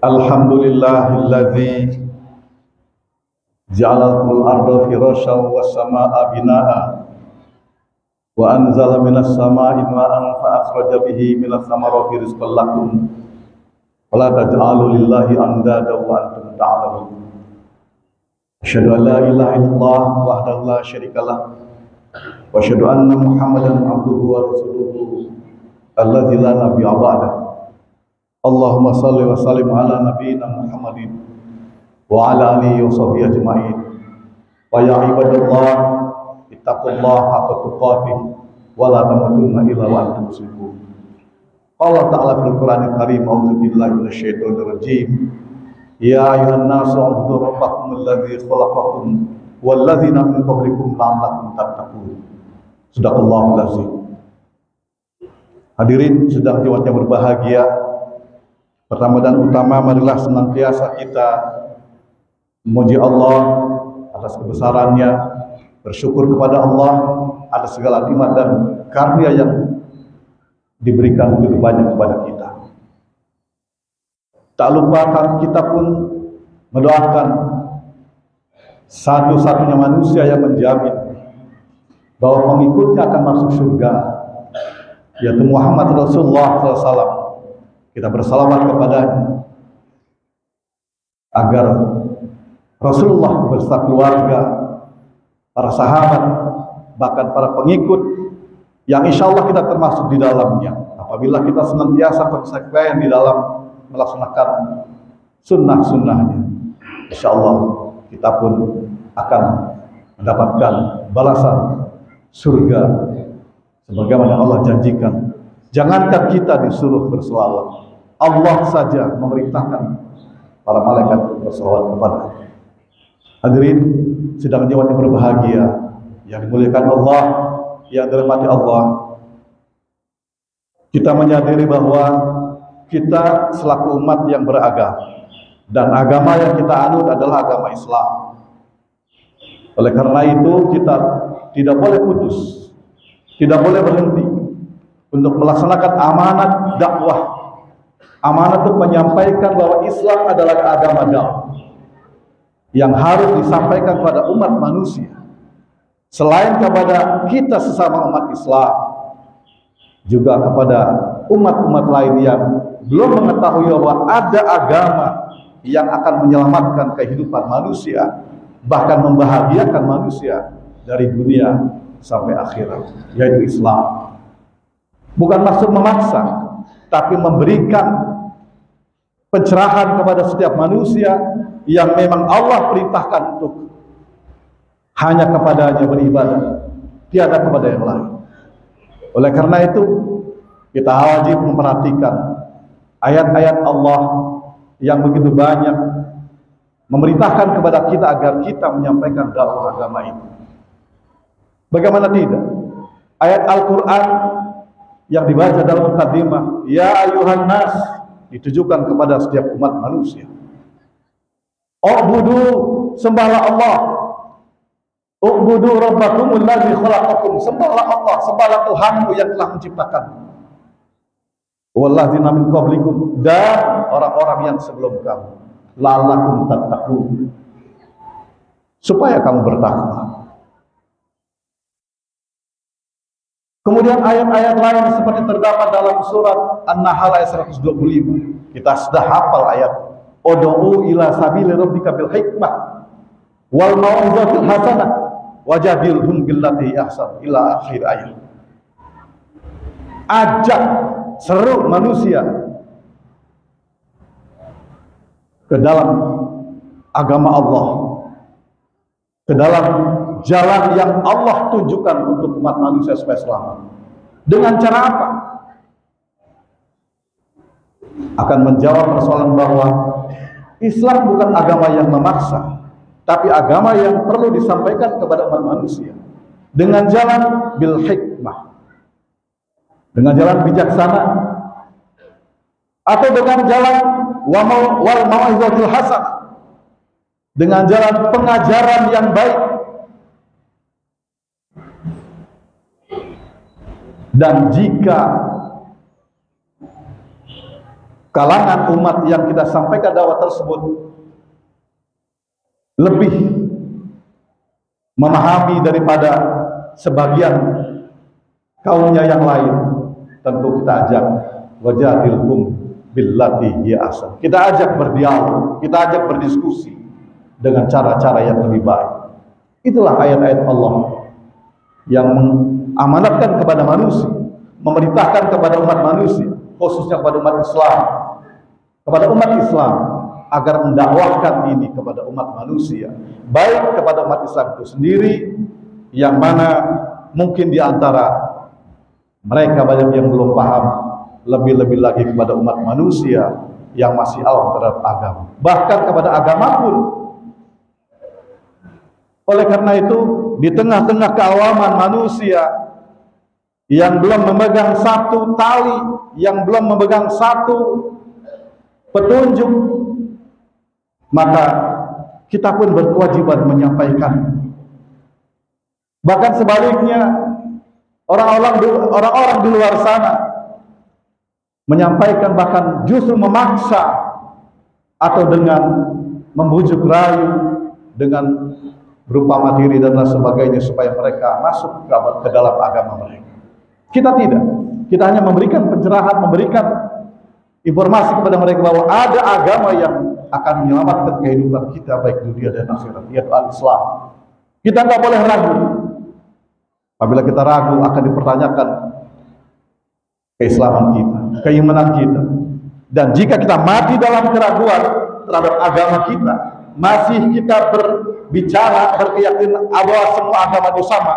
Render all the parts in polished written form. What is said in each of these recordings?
Alhamdulillahilladzi ja'alal arda firasyan was samaa'a binaa'a wa anzala minas samaa'i ma'an fa akhraja bihi minas samarati rizqan lakum wa la taj'alu lillahi andada wa antum ta'lamun. Asyhadu an la ilaha illallah wahdahu la syarikalah wa asyhadu anna Muhammadan abduhu wa rasuluhu alladzi la nabiyya ba'dahu. Allahumma salli wa sallim ala nabiyyina Muhammadin wa ala alihi wa sahbihi ajma'in. Wa ya ibadallah ittaqullaha haqqa tuqatih wa la tamutunna illa wa antum muslimun. Allah Ta'ala fil Qur'anil Karim, a'udzu billahi minasyaitonir rajim. Ya ayuhan nasu ubudu rabbakum alladzi khalaqakum wal ladzina min qablikum la'allakum tattaqun. Shadaqallahul azim. Hadirin sedang jiwanya berbahagia. Pertama dan utama, marilah senantiasa kita memuji Allah atas kebesarannya, bersyukur kepada Allah atas segala nikmat dan karunia yang diberikan begitu banyak kepada kita. Tak lupa kita pun mendoakan satu-satunya manusia yang menjamin bahwa pengikutnya akan masuk surga, yaitu Muhammad Rasulullah SAW. Kita bersalawat kepadanya agar Rasulullah beserta keluarga, para sahabat, bahkan para pengikut yang insya Allah kita termasuk di dalamnya, apabila kita senantiasa konsekuen di dalam melaksanakan sunnah-sunnahnya, insya Allah kita pun akan mendapatkan balasan surga sebagaimana Allah janjikan. Jangankan kita disuruh berselawat, Allah saja memerintahkan para malaikat berselawat kepada. Hadirin sedang jiwanya berbahagia yang dimuliakan Allah, yang dirahmati Allah. Kita menyadari bahwa kita selaku umat yang beragama, dan agama yang kita anut adalah agama Islam. Oleh karena itu kita tidak boleh putus, tidak boleh berhenti untuk melaksanakan amanat dakwah, amanat untuk menyampaikan bahwa Islam adalah agama dakwah yang harus disampaikan kepada umat manusia. Selain kepada kita sesama umat Islam, juga kepada umat-umat lain yang belum mengetahui bahwa ada agama yang akan menyelamatkan kehidupan manusia, bahkan membahagiakan manusia dari dunia sampai akhirat, yaitu Islam. Bukan maksud memaksa, tapi memberikan pencerahan kepada setiap manusia yang memang Allah perintahkan untuk hanya kepadanya beribadah, tiada kepada yang lain. Oleh karena itu, kita wajib memperhatikan ayat-ayat Allah yang begitu banyak memerintahkan kepada kita agar kita menyampaikan dakwah agama ini. Bagaimana tidak? Ayat Al-Quran yang dibaca dalam mukaddimah, ya ayuhan nas, ditujukan kepada setiap umat manusia. U'budu, sembahlah Allah. U'budu rabbakumul ladzi khalaqakum, sembahlah Allah, sembahlah Tuhanmu yang telah menciptakan. Walladzina min qablikum, dan orang-orang yang sebelum kamu, la'allakum tattaqun, supaya kamu bertakwa. Kemudian ayat-ayat lain seperti terdapat dalam surat An-Nahl ayat 125. Kita sudah hafal ayat. Ud'u ila sabili rabbika bil hikmah wal mau'izatil hasanah wajadilhum billati ahsan, ila akhir ayat. Ajak, seru manusia ke dalam agama Allah, ke dalam jalan yang Allah tunjukkan untuk umat manusia supaya selamat. Dengan cara apa? Akan menjawab persoalan bahwa Islam bukan agama yang memaksa, tapi agama yang perlu disampaikan kepada umat manusia dengan jalan bil hikmah, dengan jalan bijaksana, atau dengan jalan wal mau'izatil hasanah, dengan jalan pengajaran yang baik. Dan jika kalangan umat yang kita sampaikan dakwah tersebut lebih memahami daripada sebagian kaumnya yang lain, tentu kita ajak wajadilhum billati hiya ahsan. Kita ajak berdialog, kita ajak berdiskusi dengan cara-cara yang lebih baik. Itulah ayat-ayat Allah yang mengamanatkan kepada manusia, memerintahkan kepada umat manusia, khususnya kepada umat Islam, agar mendakwahkan ini kepada umat manusia, baik kepada umat Islam itu sendiri, yang mana mungkin di antara mereka banyak yang belum paham, lebih-lebih lagi kepada umat manusia yang masih awam terhadap agama, bahkan kepada agama pun. Oleh karena itu, di tengah-tengah keawaman manusia yang belum memegang satu tali, yang belum memegang satu petunjuk, maka kita pun berkewajiban menyampaikan. Bahkan sebaliknya, orang-orang di luar sana menyampaikan, bahkan justru memaksa atau dengan membujuk rayu dengan berupa materi dan lain sebagainya supaya mereka masuk ke dalam agama mereka. Kita tidak, kita hanya memberikan pencerahan, memberikan informasi kepada mereka bahwa ada agama yang akan menyelamatkan kehidupan kita baik dunia dan akhirat, yaitu al-Islam. Kita nggak boleh ragu. Apabila kita ragu, akan dipertanyakan keislaman kita, keimanan kita. Dan jika kita mati dalam keraguan terhadap agama kita, masih kita berbicara, berkeyakinan bahwa semua agama itu sama,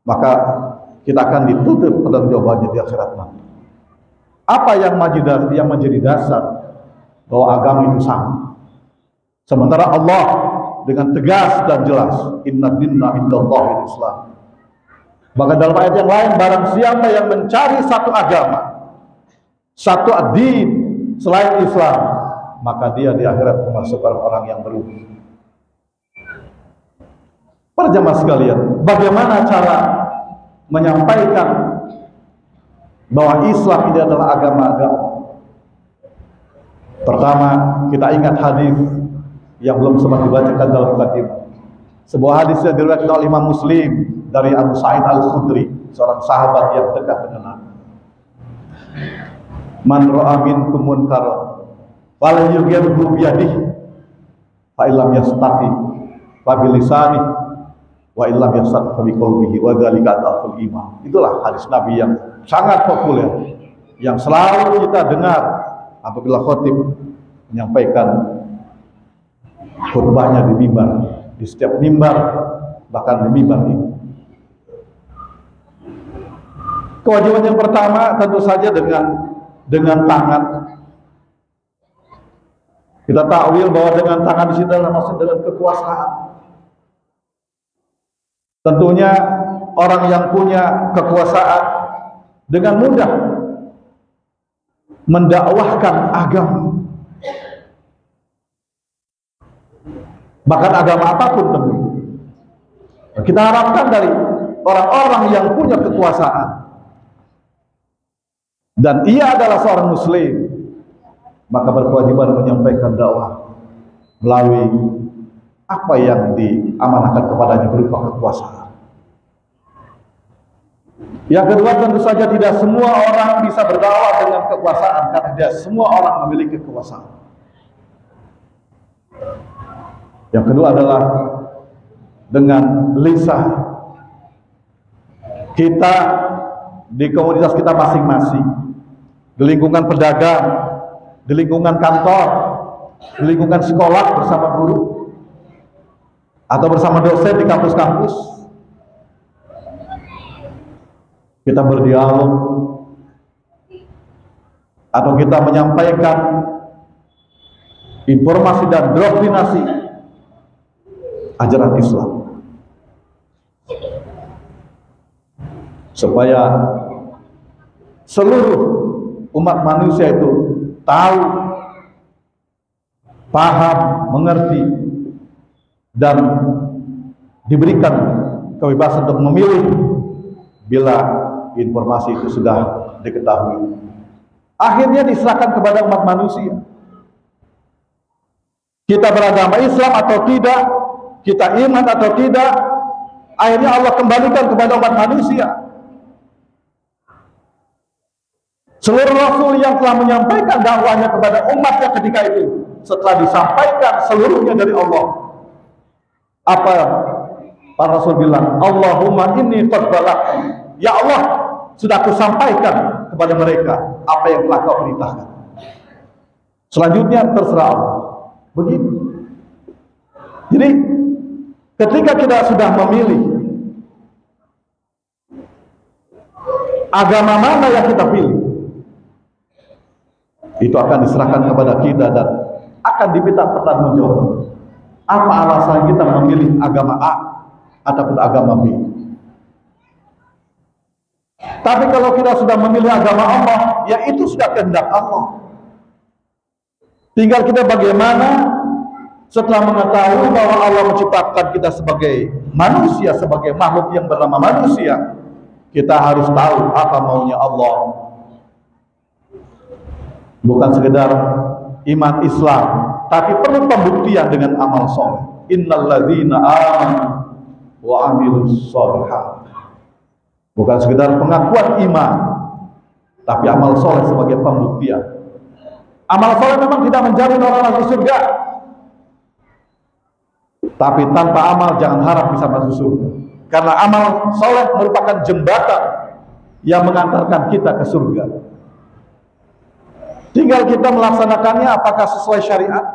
maka kita akan ditutup pertanggungjawabannya di akhirat nanti. Apa yang menjadi dasar bahwa agama itu sama? Sementara Allah dengan tegas dan jelas, inna dinna indallahil Islam. Bahkan dalam ayat yang lain, barang siapa yang mencari satu agama, satu ad-din selain Islam, maka dia di akhirat termasuk orang-orang yang merugi. Para jamaah sekalian, bagaimana cara menyampaikan bahwa Islam ini adalah agama-agama? Pertama, kita ingat hadis yang belum sempat dibacakan dalam mukadimah. Sebuah hadis yang diriwayatkan oleh Imam Muslim dari Abu Sa'id Al-Khudri, seorang sahabat yang dekat dengan Nabi. Man ra'a minkum munkaran fala yughayyirhu bi yadihi fa illam yastati fa bi lisanihi wa illam yastati fa bi qalbihi wa dzalika adhaful iman. Itulah hadis Nabi yang sangat populer, yang selalu kita dengar apabila khatib menyampaikan khutbahnya di mimbar, di setiap mimbar, bahkan di mimbar ini. Kewajiban yang pertama tentu saja dengan tangan. Kita takwil bahwa dengan tangan di sini adalah maksud dengan kekuasaan. Tentunya orang yang punya kekuasaan dengan mudah mendakwahkan agama, bahkan agama apapun tentu. Kita harapkan dari orang-orang yang punya kekuasaan dan ia adalah seorang muslim, maka berkewajiban menyampaikan dakwah melalui apa yang diamanahkan kepadanya berupa kekuasaan. Yang kedua, tentu saja tidak semua orang bisa berdakwah dengan kekuasaan, karena tidak semua orang memiliki kekuasaan. Yang kedua adalah dengan lisan. Kita di komunitas kita masing-masing, di lingkungan pedagang, di lingkungan kantor, di lingkungan sekolah bersama guru, atau bersama dosen di kampus-kampus, kita berdialog atau kita menyampaikan informasi dan doktrinasi ajaran Islam, supaya seluruh umat manusia itu tahu, paham, mengerti, dan diberikan kebebasan untuk memilih bila informasi itu sudah diketahui. akhirnya diserahkan kepada umat manusia. Kita beragama Islam atau tidak, kita iman atau tidak, akhirnya Allah kembalikan kepada umat manusia. Seluruh Rasul yang telah menyampaikan dakwahnya kepada umatnya ketika itu, setelah disampaikan seluruhnya dari Allah, apa para Rasul bilang? Allahumma inni qad balagtu. Ya Allah, sudah aku sampaikan kepada mereka apa yang telah kau perintahkan. Selanjutnya terserah Allah. Begitu. Jadi ketika kita sudah memilih agama mana yang kita pilih, itu akan diserahkan kepada kita dan akan diminta pertanggungjawab. Apa alasan kita memilih agama A ataupun agama B? Tapi kalau kita sudah memilih agama Allah, ya itu sudah kehendak Allah. Tinggal kita bagaimana setelah mengetahui bahwa Allah menciptakan kita sebagai manusia, sebagai makhluk yang bernama manusia, kita harus tahu apa maunya Allah. Bukan sekedar iman Islam, tapi perlu pembuktian dengan amal soleh. Innalladzina amanu wa amilus sholihat. Bukan sekedar pengakuan iman, tapi amal soleh sebagai pembuktian. Amal soleh memang tidak menjamin orang masuk surga, tapi tanpa amal jangan harap bisa masuk surga. Karena amal soleh merupakan jembatan yang mengantarkan kita ke surga. Tinggal kita melaksanakannya apakah sesuai syariat,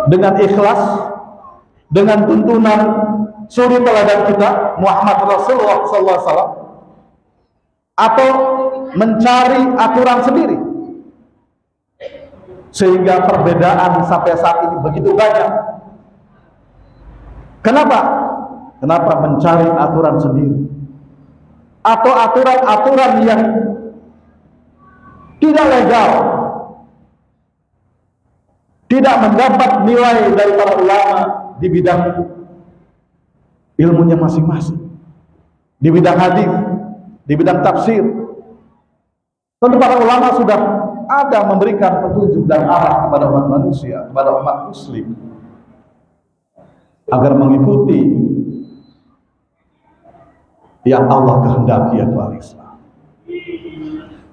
dengan ikhlas, dengan tuntunan suri teladan kita Muhammad Rasulullah SAW, atau mencari aturan sendiri. Sehingga perbedaan sampai saat ini begitu banyak. Kenapa? Kenapa mencari aturan sendiri? Atau aturan-aturan yang tidak legal, tidak mendapat nilai dari para ulama di bidang ilmunya masing-masing, di bidang hadis, di bidang tafsir. Tentu para ulama sudah ada memberikan petunjuk dan arah kepada umat manusia, kepada umat muslim, agar mengikuti yang Allah kehendaki, yaitu al-Islam.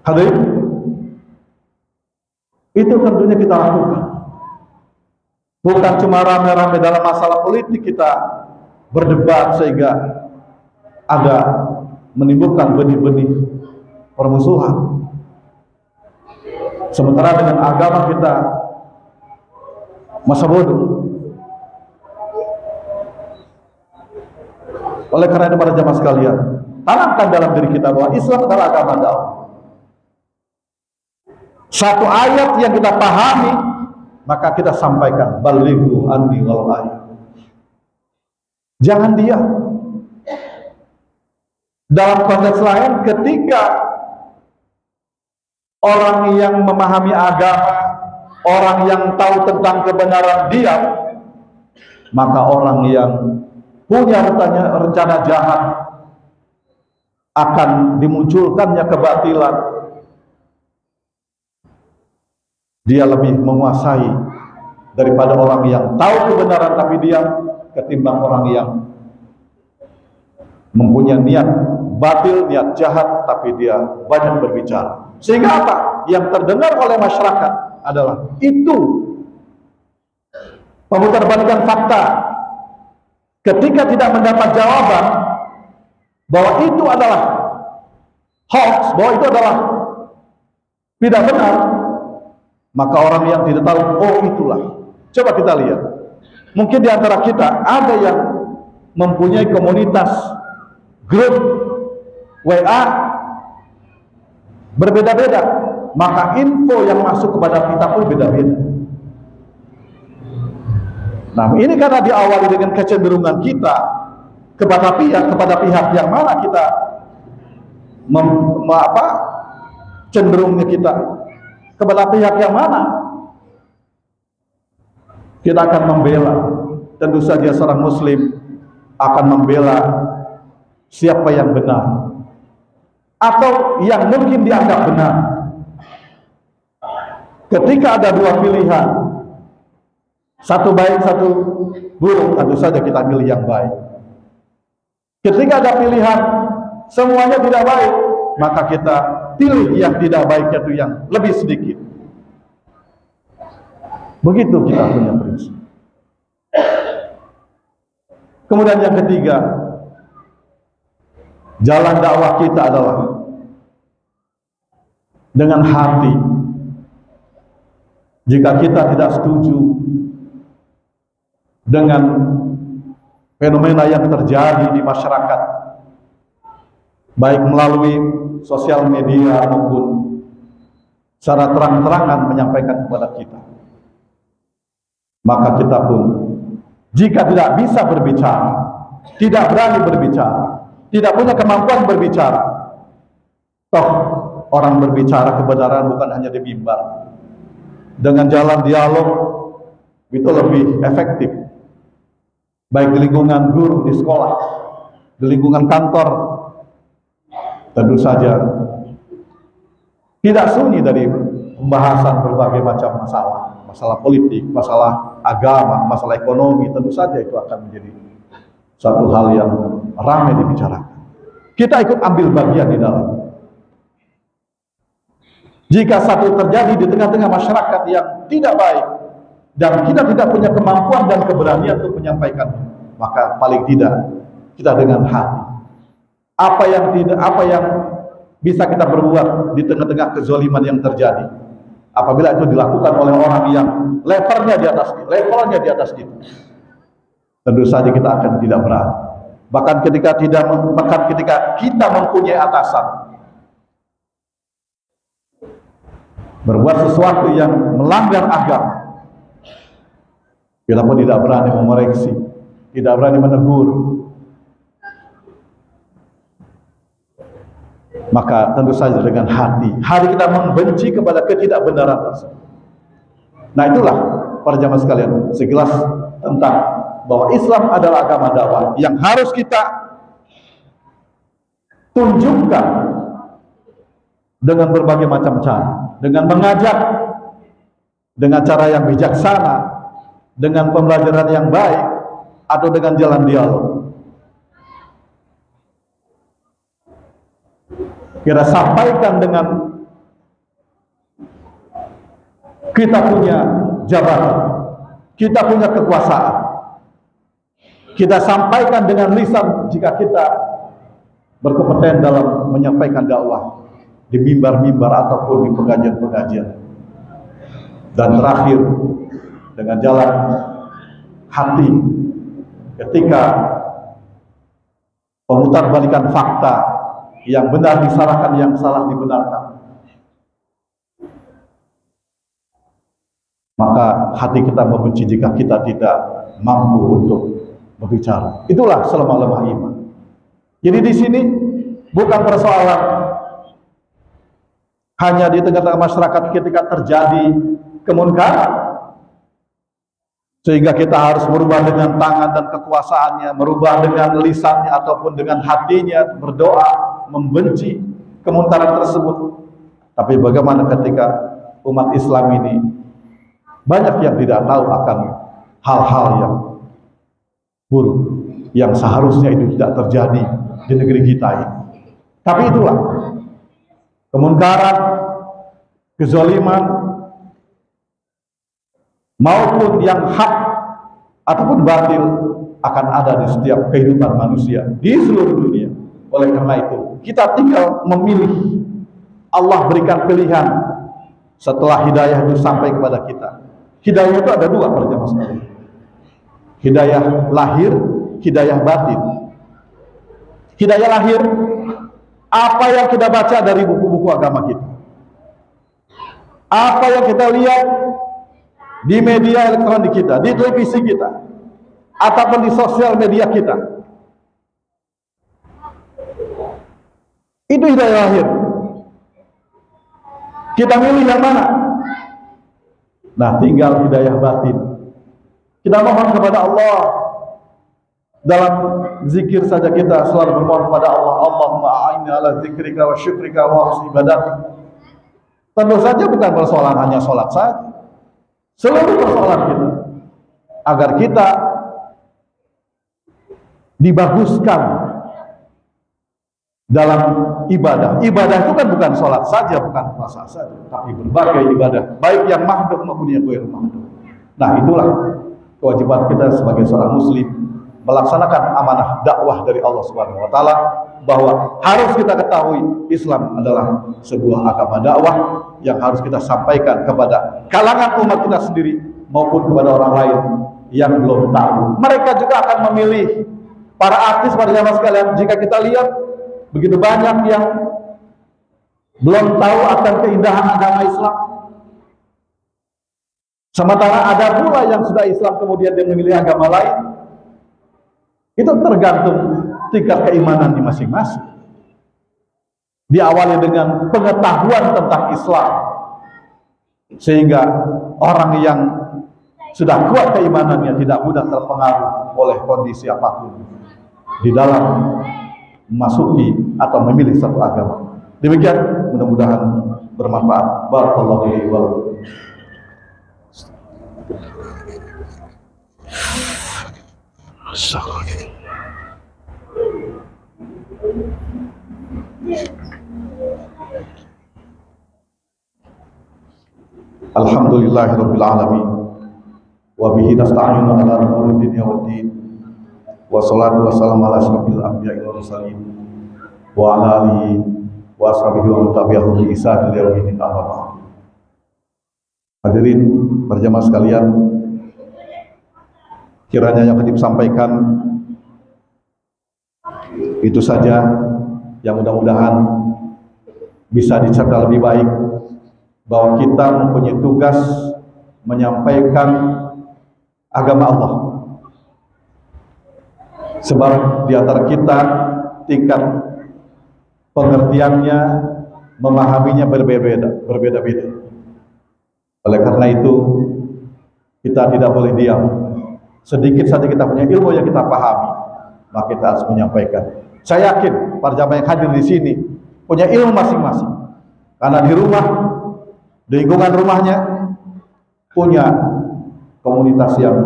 Hadirin, itu tentunya kita lakukan. Bukan cuma rame-rame dalam masalah politik kita berdebat sehingga ada menimbulkan benih-benih permusuhan. Sementara dengan agama kita masa bodoh. Oleh karena itu para jamaah sekalian, tanamkan dalam diri kita bahwa Islam adalah agama dakwah. Satu ayat yang kita pahami, maka kita sampaikan, balighu anni walau ayat. Jangan diam. Dalam konteks lain, ketika orang yang memahami agama, orang yang tahu tentang kebenaran diam, maka orang yang punya rencana jahat akan dimunculkannya kebatilan. Dia lebih menguasai daripada orang yang tahu kebenaran tapi diam, ketimbang orang yang mempunyai niat batil, niat jahat tapi dia banyak berbicara. Sehingga apa? Yang terdengar oleh masyarakat adalah itu pemutarbalikan fakta. Ketika tidak mendapat jawaban bahwa itu adalah hoax, bahwa itu adalah tidak benar, maka orang yang tidak tahu, oh itulah. Coba kita lihat. Mungkin di antara kita ada yang mempunyai komunitas, grup WA berbeda-beda, maka info yang masuk kepada kita pun beda-beda. Nah, ini karena diawali dengan kecenderungan kita kepada pihak yang mana kita cenderungnya kita kepada pihak yang mana kita akan membela. Tentu saja seorang muslim akan membela siapa yang benar, atau yang mungkin dianggap benar. Ketika ada dua pilihan, satu baik, satu buruk, tentu saja kita pilih yang baik. Ketika ada pilihan semuanya tidak baik, maka kita pilih yang tidak baik, yaitu yang lebih sedikit. Begitu kita punya prinsip. Kemudian yang ketiga, jalan dakwah kita adalah dengan hati. Jika kita tidak setuju dengan fenomena yang terjadi di masyarakat, baik melalui sosial media maupun secara terang-terangan menyampaikan kepada kita, maka kita pun jika tidak bisa berbicara, tidak berani berbicara, tidak punya kemampuan berbicara, toh orang berbicara kebenaran bukan hanya di mimbar. Dengan jalan dialog itu lebih efektif, baik di lingkungan guru, di sekolah, di lingkungan kantor. Tentu saja tidak sunyi dari pembahasan berbagai macam masalah, masalah politik, masalah agama, masalah ekonomi. Tentu saja itu akan menjadi satu hal yang ramai dibicarakan. Kita ikut ambil bagian di dalam. Jika satu terjadi di tengah-tengah masyarakat yang tidak baik dan kita tidak punya kemampuan dan keberanian untuk menyampaikan, maka paling tidak kita dengan hati. Apa yang bisa kita berbuat di tengah-tengah kezaliman yang terjadi, apabila itu dilakukan oleh orang yang levelnya di atas kita, tentu saja kita akan tidak berani. Bahkan ketika kita mempunyai atasan berbuat sesuatu yang melanggar agama, kita pun tidak berani mengoreksi, tidak berani menegur, maka tentu saja dengan hati kita membenci kepada ketidakbenaran tersebut. Nah, itulah para jamaah sekalian sekilas tentang bahwa Islam adalah agama dakwah yang harus kita tunjukkan dengan berbagai macam cara, dengan mengajak dengan cara yang bijaksana, dengan pembelajaran yang baik, atau dengan jalan dialog. Kita sampaikan dengan kita punya jabatan, kita punya kekuasaan. Kita sampaikan dengan lisan jika kita berkompeten dalam menyampaikan dakwah di mimbar-mimbar ataupun di pengajian-pengajian. Dan terakhir dengan jalan hati ketika pemutarbalikan fakta, yang benar disalahkan, yang salah dibenarkan, maka hati kita membenci jika kita tidak mampu untuk berbicara. Itulah selemah-lemah iman. Jadi di sini bukan persoalan hanya di tengah-tengah masyarakat ketika terjadi kemunkaran sehingga kita harus merubah dengan tangan dan kekuasaannya, merubah dengan lisannya ataupun dengan hatinya, berdoa membenci kemunkaran tersebut. Tapi bagaimana ketika umat Islam ini banyak yang tidak tahu akan hal-hal yang buruk yang seharusnya itu tidak terjadi di negeri kita ini. Tapi itulah kemunkaran, kezaliman maupun yang hak ataupun batil akan ada di setiap kehidupan manusia di seluruh dunia. Oleh karena itu kita tinggal memilih. Allah berikan pilihan setelah hidayah itu sampai kepada kita. Hidayah itu ada dua, para jamaah sekalian. Hidayah lahir, hidayah batin. Hidayah lahir, apa yang kita baca dari buku-buku agama kita, apa yang kita lihat di media elektronik kita, di televisi kita, ataupun di sosial media kita, itu hidayah lahir. Kita milih yang mana? Nah, tinggal hidayah batin. Kita mohon kepada Allah Dalam zikir saja kita selalu bermohon kepada Allah, Allahumma a'inni ala zikrika wa syukrika wa husni ibadatik. Tentu saja bukan persoalan hanya sholat saja. Seluruh persoalan kita agar kita dibaguskan dalam ibadah. Ibadah itu kan bukan sholat saja, bukan puasa saja, tapi berbagai ibadah, baik yang mahdhuf maupun yang ghair mahdhuf. Nah, itulah kewajiban kita sebagai seorang muslim, melaksanakan amanah dakwah dari Allah Subhanahu wa taala, bahwa harus kita ketahui Islam adalah sebuah agama dakwah yang harus kita sampaikan kepada kalangan umat kita sendiri maupun kepada orang lain yang belum tahu. Mereka juga akan memilih para artis pada zaman sekalian. Jika kita lihat begitu banyak yang belum tahu akan keindahan agama Islam, sementara ada pula yang sudah Islam kemudian dia memilih agama lain. Itu tergantung tingkat keimanan di masing-masing. Diawali dengan pengetahuan tentang Islam, sehingga orang yang sudah kuat keimanannya tidak mudah terpengaruh oleh kondisi apapun di dalam memasuki atau memilih satu agama. Demikian, mudah-mudahan bermanfaat. Barakallahu fiikum wa lakum. Alhamdulillahirabbil alamin wa bihi nasta'inu ala umuri dunya waddin wa salatu wassalamu ala asyrofil anbiya'i wal mursalin wa ala alihi wa ashabihi wa tabi'ahum bi ihsan ila yaumil qiyamah. Hadirin berjamaah sekalian, kiranya yang tadi disampaikan itu saja, yang mudah-mudahan bisa dicerna lebih baik, bahwa kita mempunyai tugas menyampaikan agama Allah. Sebab di antara kita tingkat pengertiannya, memahaminya berbeda-beda. Oleh karena itu, kita tidak boleh diam. Sedikit saja kita punya ilmu yang kita pahami, maka kita harus menyampaikan. Saya yakin para jamaah yang hadir di sini punya ilmu masing-masing, karena di rumah, di lingkungan rumahnya punya komunitas yang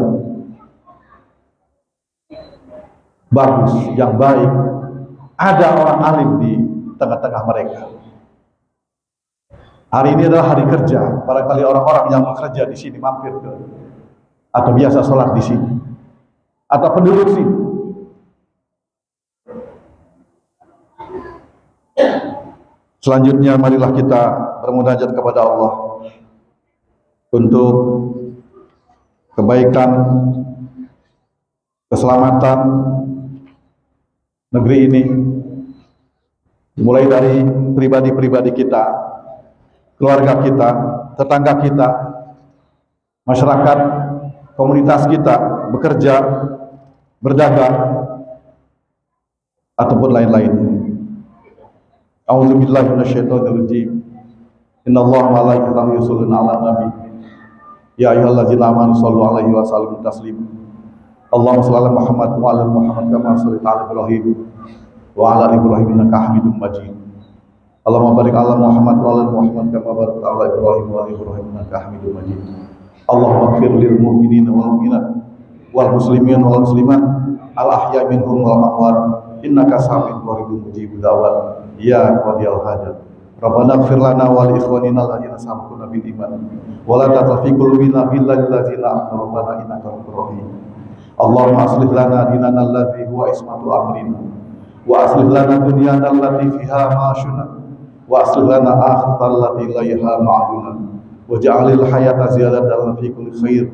bagus, yang baik. Ada orang alim di tengah-tengah mereka. Hari ini adalah hari kerja. Barangkali orang-orang yang bekerja di sini mampir ke, atau biasa sholat di sini, atau penduduk sini. Selanjutnya, marilah kita bermunajat kepada Allah untuk kebaikan, keselamatan negeri ini, mulai dari pribadi-pribadi kita, keluarga kita, tetangga kita, masyarakat, komunitas kita, bekerja, berdagang, ataupun lain-lain. A'udzubillahi minasyaitonirrajim. Innallaha wa malaikatahu yusholluna 'alan nabi. Ya ayyuhallazina amanu shallu 'alaihi wa sallimu taslima. Allahumma shalli 'ala Muhammad wa 'ala Muhammad kama shallaita 'ala Ibrahim wa 'ala Ibrahim innaka Hamidum Majid. Allahumma barik 'ala Muhammad wa 'ala Muhammad kama barakta 'ala Ibrahim wa 'ala Ibrahim innaka Hamidum Majid. Allahumma ighfir lil mu'minina wal mu'minat wal muslimin wal muslimat al ahya minhum wal amwat innaka sami'un qaribun mujibud da'wat ya qadiyal hajat. Rabbana ighfir lana wa li ikhwanina alladziina sabaquna bil iman wa la taj'al fi qulubina ghillan lil ladzina amanu rabbana innaka ghafurur rahim. Allahumma aslih lana dinana alladzi huwa ismatu amrina wa aslih lana dunyana allati fiha ma'ashuna wa aslih lana akhiratana allati ilayha ma'aduna waj'alil hayata ziyadatan fi kulli khair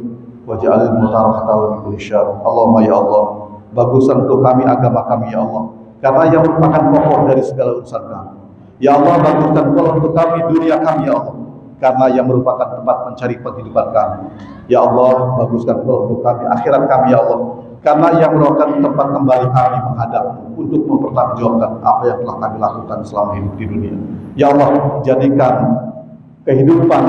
waj'alil mauta rahatan min kulli syarr. Allahumma ya Allah, baguskan untuk kami agama kami ya Allah, karena yang merupakan pokok dari segala urusan kami. Ya Allah, baguskan pula untuk kami dunia kami ya Allah, karena yang merupakan tempat mencari penghidupan kami. Ya Allah, baguskan pula untuk kami akhirat kami ya Allah, karena yang merupakan tempat kembali kami menghadap untuk mempertanggungjawabkan apa yang telah kami lakukan selama hidup di dunia. Ya Allah, jadikan kehidupan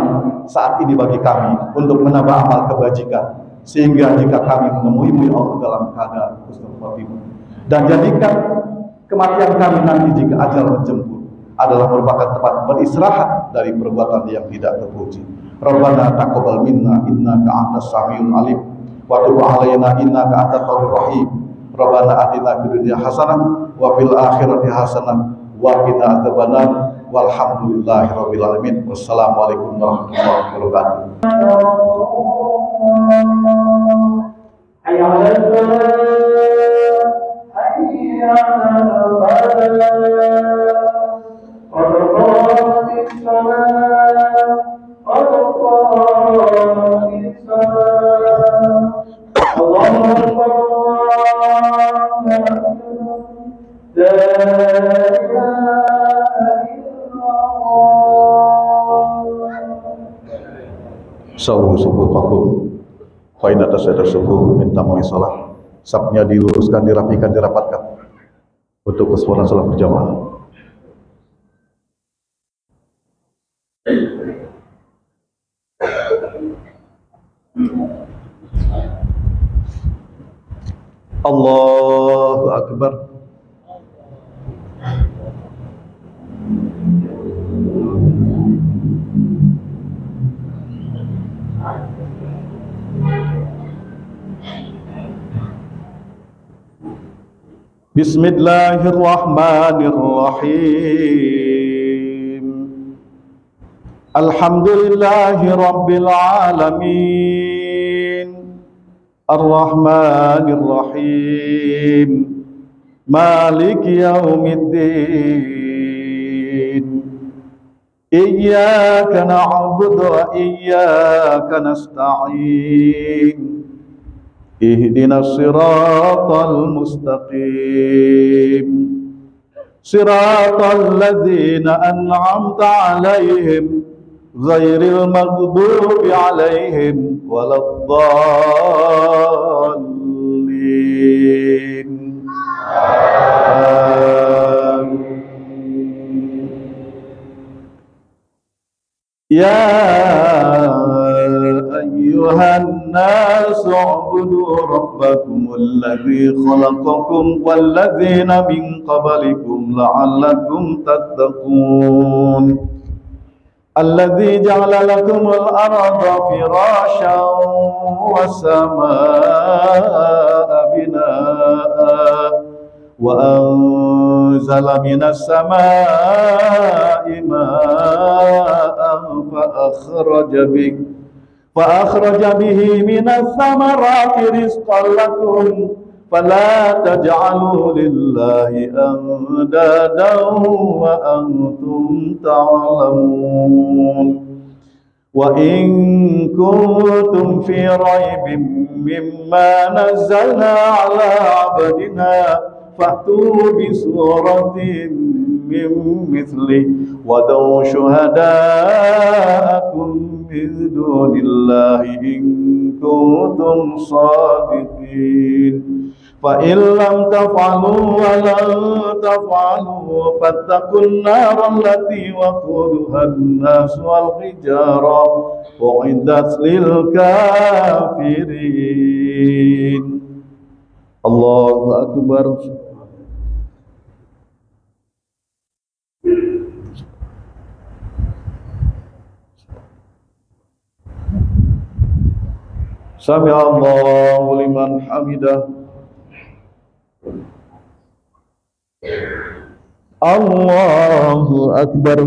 saat ini bagi kami untuk menambah amal kebajikan, sehingga jika kami menemuimu ya Allah dalam keadaan husnul khotimah, dan jadikan kematian kami nanti jika ajal menjemput adalah merupakan tempat beristirahat dari perbuatan yang tidak terpuji. Rabbana taqabbal minna innaka antas samiul alim wa tub alaina innaka antat tawwabur rahim. Rabbana atina fid dunya hasanah wa fil akhirati hasanah wa qina adzabannar. Walhamdulillahi rabbil alamin. Wassalamualaikum warahmatullahi wabarakatuh. Sawu subuh fakum fain atas ada subuh minta mau salah sapnya diluruskan, dirapikan, dirapatkan untuk kesempurnaan salat berjamaah. Allahu Akbar. Bismillahirrahmanirrahim. Alhamdulillahi rabbil alamin. Ar-Rahmanir-Rahim. Maliki yaumiddin. Iyyaka na'budu wa iyyaka nasta'in. Ihdinas siratal mustaqim. Siratal ladzina an'amta 'alaihim ghairil maghdubi 'alaihim waladdallin. Ya ayyuhan nasu ubudu rabbakumul ladzi khalaqakum wal ladzina min qablikum la'allakum tattaqun. Alladzi ja'ala lakumul arda firasyan was samaa'a binaa'a wa anzala minas samaa'i maa'an fa akhraja bihi minas samarati rizqan lakum fala taj'alu lillahi andadan wa antum ta'lamun. Wa in kuntum fi raibin mimma nazzalna ala 'abdina fa'tu bi suratin min mithlihi wad'u syuhada'akum min dunillahi in kuntum shadiqin. Fa in lam taf'alu wa lan taf'alu fattaqun nar allati waquduha an-nas wal hijara u'iddat lil kafirin. Allahu akbar. Sami Allahu liman hamidah. Allahu akbar.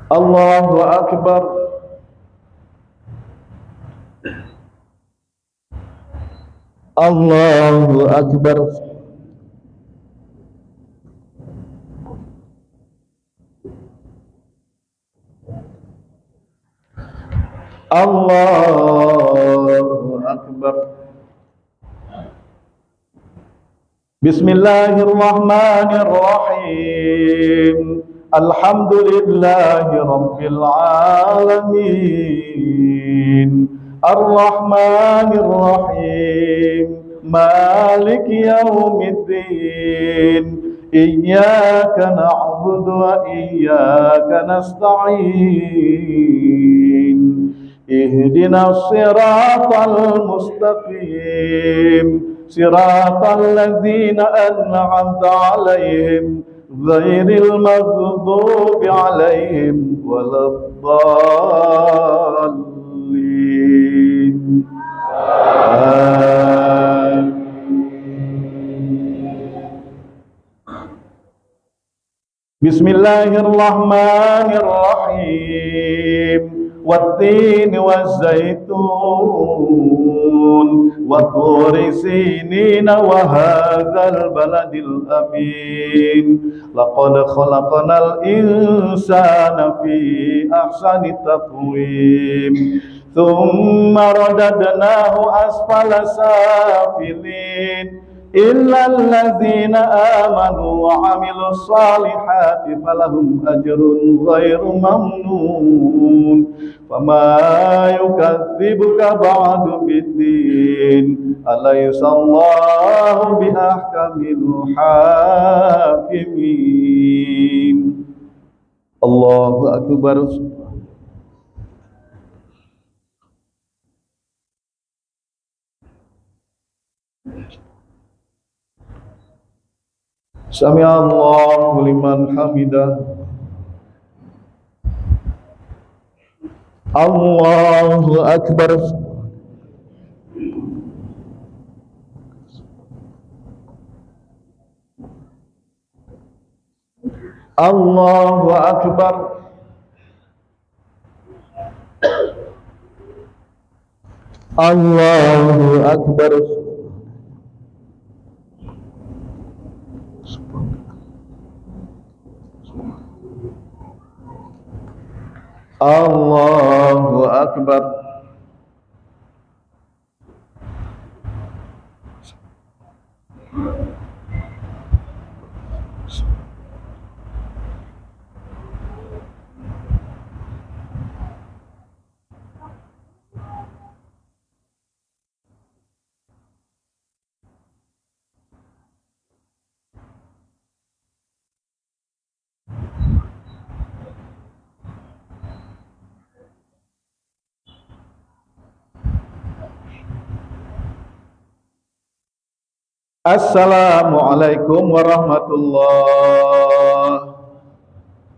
Allahu akbar. Allahu akbar. Allahu akbar. Bismillahirrahmanirrahim. Alhamdulillahi rabbil alamin. Ar-Rahmanir-Rahim. Maliki yaumiddin. إياك نعبد وإياك نستعين اهدنا الصراط المستقيم صراط الذين أنعمت عليهم غير المغضوب عليهم ولا الضالين بسم الله الرحمن الرحيم والتين والزيتون وطور سينين وهذا البلد الأمين لقد خلقنا الإنسان في أحسن تقويم ثم رددناه أسفل سافلين إلا الذين آمنوا وعملوا الصالحات فلهم أجر غير ممنون فما يكذبك بعد بالدين أليس الله بأحكم الحاكمين الله أكبر Sami Allahu liman hamidah. Allahu akbar. Allahu akbar. Allahu akbar. Allahu akbar. Assalamualaikum warahmatullahi.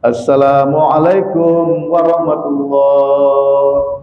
Assalamualaikum warahmatullahi.